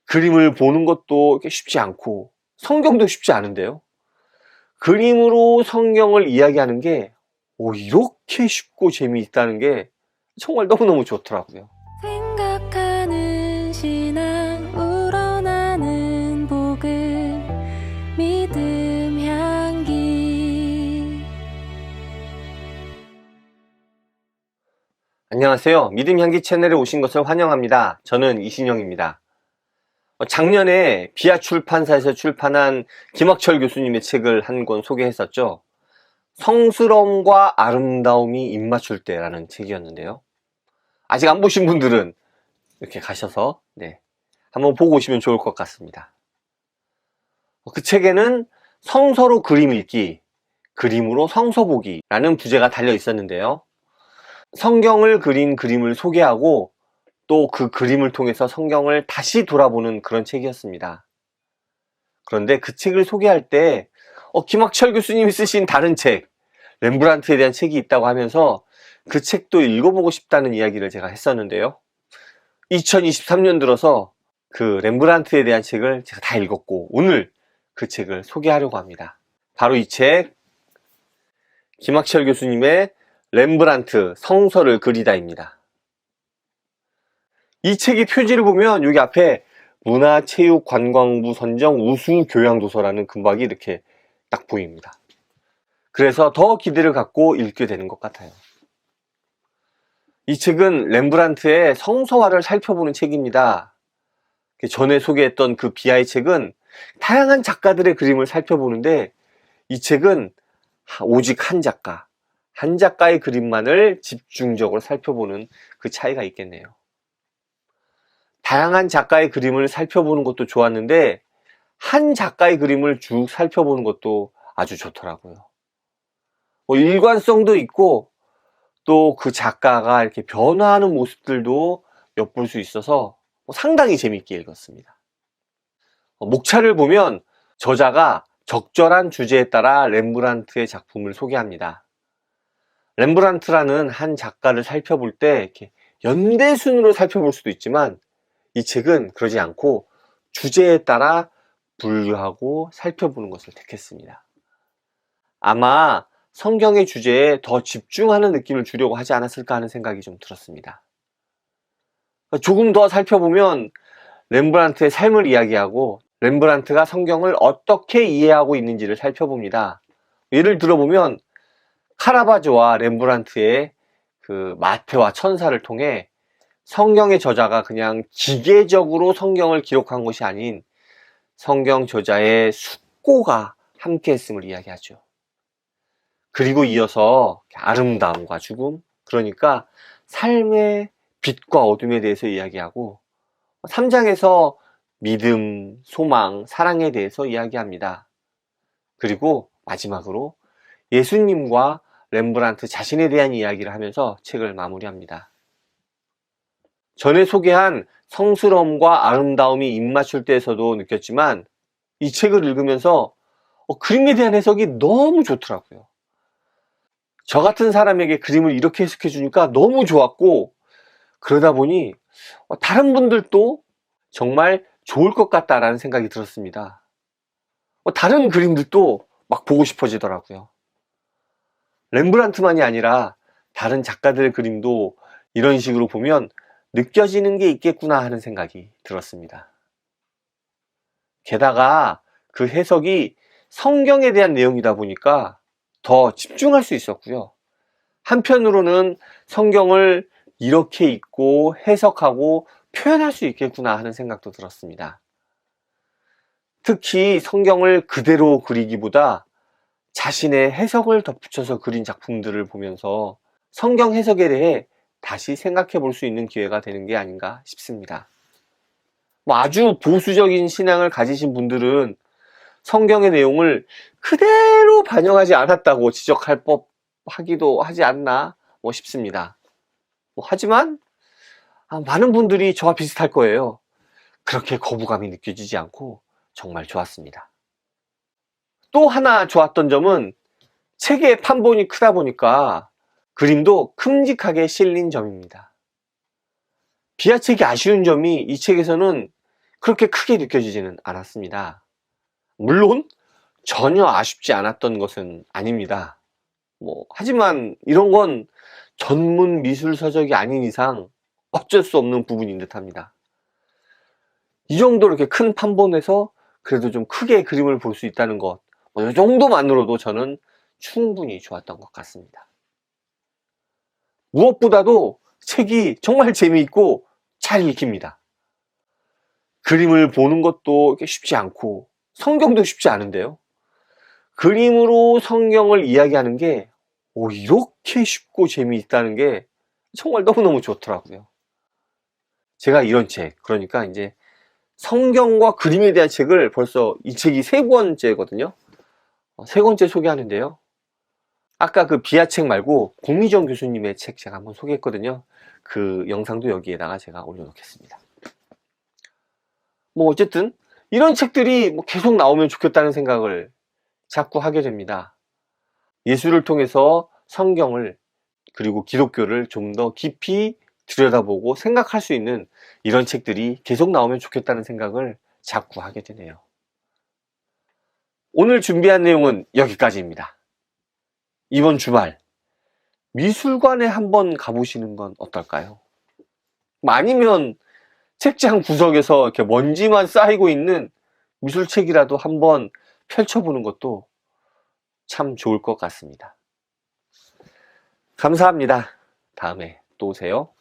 그림을 보는 것도 쉽지 않고 성경도 쉽지 않은데요. 그림으로 성경을 이야기하는 게 이렇게 쉽고 재미있다는 게 정말 너무너무 좋더라고요. 생각하는 신앙 우러나는 복음 믿음 향기. 안녕하세요. 믿음 향기 채널에 오신 것을 환영합니다. 저는 이신영입니다. 작년에 비아 출판사에서 출판한 김학철 교수님의 책을 한 권 소개했었죠. 성스러움과 아름다움이 입맞출 때라는 책이었는데요. 아직 안 보신 분들은 이렇게 가셔서 한번 보고 오시면 좋을 것 같습니다. 그 책에는 성서로 그림 읽기, 그림으로 성서 보기라는 부제가 달려 있었는데요. 성경을 그린 그림을 소개하고 또 그 그림을 통해서 성경을 다시 돌아보는 그런 책이었습니다. 그런데 그 책을 소개할 때 김학철 교수님이 쓰신 다른 책, 렘브란트에 대한 책이 있다고 하면서 그 책도 읽어보고 싶다는 이야기를 제가 했었는데요. 2023년 들어서 그 렘브란트에 대한 책을 제가 다 읽었고 오늘 그 책을 소개하려고 합니다. 바로 이 책, 김학철 교수님의 렘브란트 성서를 그리다입니다. 이 책의 표지를 보면 여기 앞에 문화체육관광부 선정 우수교양도서라는 금박이 이렇게 딱 보입니다. 그래서 더 기대를 갖고 읽게 되는 것 같아요. 이 책은 렘브란트의 성서화를 살펴보는 책입니다. 전에 소개했던 그 비아의 책은 다양한 작가들의 그림을 살펴보는데 이 책은 오직 한 작가의 그림만을 집중적으로 살펴보는 그 차이가 있겠네요. 다양한 작가의 그림을 살펴보는 것도 좋았는데 한 작가의 그림을 쭉 살펴보는 것도 아주 좋더라고요. 일관성도 있고 또 그 작가가 이렇게 변화하는 모습들도 엿볼 수 있어서 상당히 재밌게 읽었습니다. 목차를 보면 저자가 적절한 주제에 따라 렘브란트의 작품을 소개합니다. 렘브란트라는 한 작가를 살펴볼 때 이렇게 연대순으로 살펴볼 수도 있지만 이 책은 그러지 않고 주제에 따라 분류하고 살펴보는 것을 택했습니다. 아마 성경의 주제에 더 집중하는 느낌을 주려고 하지 않았을까 하는 생각이 좀 들었습니다. 조금 더 살펴보면 렘브란트의 삶을 이야기하고 렘브란트가 성경을 어떻게 이해하고 있는지를 살펴봅니다. 예를 들어보면 카라바조와 렘브란트의 그 마태와 천사를 통해 성경의 저자가 그냥 기계적으로 성경을 기록한 것이 아닌 성경 저자의 숙고가 함께했음을 이야기하죠. 그리고 이어서 아름다움과 죽음, 그러니까 삶의 빛과 어둠에 대해서 이야기하고 3장에서 믿음, 소망, 사랑에 대해서 이야기합니다. 그리고 마지막으로 예수님과 렘브란트 자신에 대한 이야기를 하면서 책을 마무리합니다. 전에 소개한 성스러움과 아름다움이 입맞출 때에서도 느꼈지만 이 책을 읽으면서 그림에 대한 해석이 너무 좋더라고요. 저 같은 사람에게 그림을 이렇게 해석해 주니까 너무 좋았고 그러다 보니 다른 분들도 정말 좋을 것 같다라는 생각이 들었습니다. 다른 그림들도 막 보고 싶어지더라고요. 렘브란트만이 아니라 다른 작가들의 그림도 이런 식으로 보면 느껴지는 게 있겠구나 하는 생각이 들었습니다. 게다가 그 해석이 성경에 대한 내용이다 보니까 더 집중할 수 있었고요. 한편으로는 성경을 이렇게 읽고 해석하고 표현할 수 있겠구나 하는 생각도 들었습니다. 특히 성경을 그대로 그리기보다 자신의 해석을 덧붙여서 그린 작품들을 보면서 성경 해석에 대해 다시 생각해 볼 수 있는 기회가 되는 게 아닌가 싶습니다. 아주 보수적인 신앙을 가지신 분들은 성경의 내용을 그대로 반영하지 않았다고 지적할 법하기도 하지 않나 싶습니다. 하지만 많은 분들이 저와 비슷할 거예요. 그렇게 거부감이 느껴지지 않고 정말 좋았습니다. 또 하나 좋았던 점은 책의 판본이 크다 보니까 그림도 큼직하게 실린 점입니다. 비아 책이 아쉬운 점이 이 책에서는 그렇게 크게 느껴지지는 않았습니다. 물론 전혀 아쉽지 않았던 것은 아닙니다. 하지만 이런 건 전문 미술 서적이 아닌 이상 어쩔 수 없는 부분인 듯 합니다. 이 정도 이렇게 큰 판본에서 그래도 좀 크게 그림을 볼 수 있다는 것, 이 정도만으로도 저는 충분히 좋았던 것 같습니다. 무엇보다도 책이 정말 재미있고 잘 읽힙니다. 그림을 보는 것도 쉽지 않고 성경도 쉽지 않은데요. 그림으로 성경을 이야기하는 게 이렇게 쉽고 재미있다는 게 정말 너무너무 좋더라고요. 제가 이런 책, 그러니까 이제 성경과 그림에 대한 책을 벌써 이 책이 3권째거든요. 3권째 소개하는데요. 아까 그 비아책 말고 공미정 교수님의 책 제가 한번 소개했거든요. 그 영상도 여기에다가 제가 올려놓겠습니다. 어쨌든 이런 책들이 계속 나오면 좋겠다는 생각을 자꾸 하게 됩니다. 예술을 통해서 성경을 그리고 기독교를 좀 더 깊이 들여다보고 생각할 수 있는 이런 책들이 계속 나오면 좋겠다는 생각을 자꾸 하게 되네요. 오늘 준비한 내용은 여기까지입니다. 이번 주말 미술관에 한번 가보시는 건 어떨까요? 아니면 책장 구석에서 이렇게 먼지만 쌓이고 있는 미술책이라도 한번 펼쳐보는 것도 참 좋을 것 같습니다. 감사합니다. 다음에 또 오세요.